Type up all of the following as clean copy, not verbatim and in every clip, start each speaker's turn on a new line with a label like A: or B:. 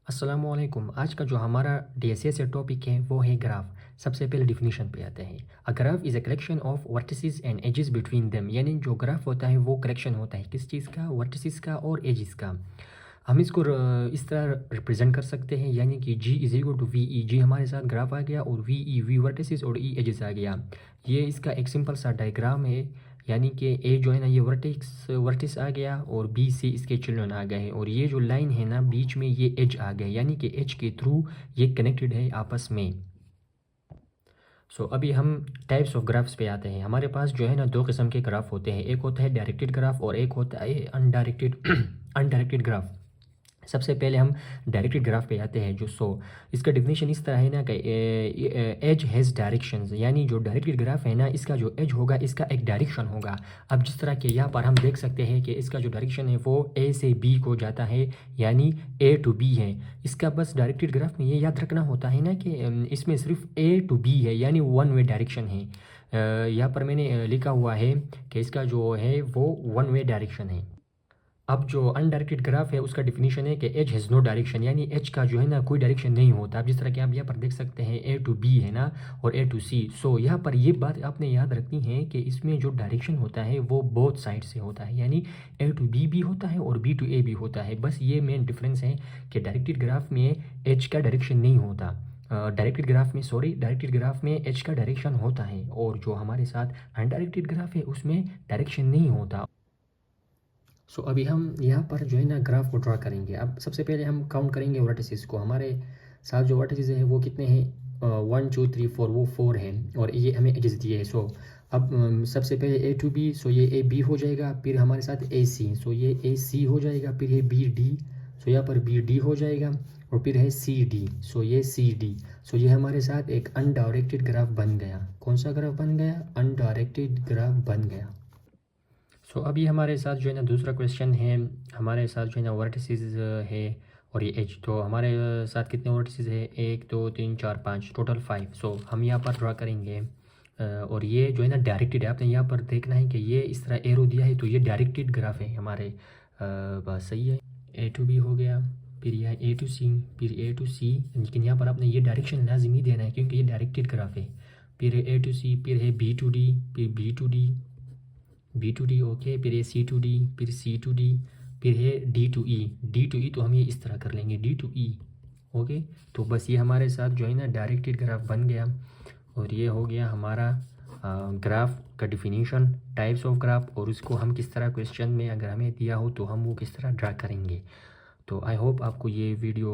A: अस्सलामुअलैकुम। आज का जो हमारा डीएसए से टॉपिक है वो है ग्राफ। सबसे पहले डिफिनीशन पे आते हैं। A graph is a collection of vertices and edges between them, यानी जो ग्राफ होता है वो कलेक्शन होता है किस चीज़ का, वर्टिसेस का और एजेस का। हम इसको इस तरह रिप्रेजेंट कर सकते हैं, यानी कि G is equal to V E. G हमारे साथ ग्राफ आ गया और वी ई, वी वर्टिसेस और ई एजेस आ गया। ये इसका एक सिंपल सा डायग्राम है, यानी कि ए जो है ना ये वर्टिस आ गया और बी से इसके चिल्ड्रन आ गए हैं, और ये जो लाइन है ना बीच में ये एज आ गए, यानी कि एज के थ्रू ये कनेक्टेड है आपस में। अभी हम टाइप्स ऑफ ग्राफ्स पे आते हैं। हमारे पास जो है ना दो किस्म के ग्राफ होते हैं, एक होता है डायरेक्टेड ग्राफ और एक होता है अनडायरेक्टेड अनडायरेक्टेड ग्राफ। सबसे पहले हम डायरेक्टेड ग्राफ पे आते हैं। इसका डिफिनेशन इस तरह है ना कि एज हैज़ डायरेक्शंस, यानी जो डायरेक्टेड ग्राफ है ना इसका जो एज होगा इसका एक डायरेक्शन होगा। अब जिस तरह के यहाँ पर हम देख सकते हैं कि इसका जो डायरेक्शन है वो ए से बी को जाता है, यानी ए टू बी है। इसका बस डायरेक्टेड ग्राफ में ये याद रखना होता है ना कि इसमें सिर्फ ए टू बी है, यानी वन वे डायरेक्शन है। यहाँ पर मैंने लिखा हुआ है कि इसका जो है वो वन वे डायरेक्शन है। अब जो अनडायरेक्टेड ग्राफ है उसका डिफिनीशन है कि एज हैज़ नो डायरेक्शन, यानी एज का जो है ना कोई डायरेक्शन नहीं होता। अब जिस तरह कि आप यहाँ पर देख सकते हैं ए टू बी है ना और ए टू सी। यहाँ पर ये बात आपने याद रखनी है कि इसमें जो डायरेक्शन होता है वो बोथ साइड से होता है, यानी ए टू बी भी होता है और बी टू ए भी होता है। बस ये मेन डिफरेंस है कि डायरेक्टेड ग्राफ में एज का डायरेक्शन नहीं होता। डायरेक्टेड ग्राफ में एच का डायरेक्शन होता है, और जो हमारे साथ अनडायरेक्टेड ग्राफ है उसमें डायरेक्शन नहीं होता। अभी हम यहाँ पर जो है ना ग्राफ को ड्रा करेंगे। अब सबसे पहले हम काउंट करेंगे वर्टिसेस को। हमारे साथ जो वर्टिसेस हैं वो कितने हैं, 1 2 3 4, वो 4 हैं और ये हमें एजेस दिए हैं। अब सबसे पहले ए टू बी, ये ए बी हो जाएगा। फिर हमारे साथ ए सी, ये ए सी हो जाएगा। फिर ये बी डी, यहाँ पर बी डी हो जाएगा। और फिर है सी डी, ये सी डी। ये हमारे साथ एक अनडायरेक्टेड ग्राफ बन गया। कौन सा ग्राफ बन गया, अनडायरेक्टेड ग्राफ बन गया। अभी हमारे साथ जो है ना दूसरा क्वेश्चन है। हमारे साथ जो है ना वर्टिसेस है और ये एज। तो हमारे साथ कितने वर्टिसेस है, 1 2 3 4 5, टोटल 5। हम यहाँ पर ड्रा करेंगे और ये जो है ना डायरेक्टेड है। आपने यहाँ पर देखना है कि ये इस तरह एरो दिया है, तो ये डायरेक्टेड ग्राफ है हमारे। बात सही है। ए टू बी हो गया, फिर यह ए टू सी, फिर ए टू सी, लेकिन यहाँ पर आपने ये डायरेक्शन लाजमी देना है क्योंकि ये डायरेक्टेड ग्राफ है। फिर है ए टू सी, फिर है बी टू डी, फिर B to D, B to D, okay. फिर ये सी टू डी, फिर सी टू डी, फिर है D to E. D to E तो हम ये इस तरह कर लेंगे, डी टू ई, ओके। तो बस ये हमारे साथ जो है ना डायरेक्टेड ग्राफ बन गया, और ये हो गया हमारा ग्राफ का डिफिनीशन, टाइप्स ऑफ ग्राफ, और उसको हम किस तरह क्वेश्चन में अगर हमें दिया हो तो हम वो किस तरह ड्रा करेंगे। तो आई होप आपको ये वीडियो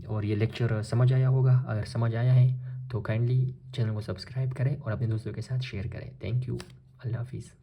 A: और ये लेक्चर समझ आया होगा। अगर समझ आया है तो काइंडली चैनल को सब्सक्राइब करें और अपने दोस्तों के साथ शेयर करें। Thank you. अल्लाह हाफिज़।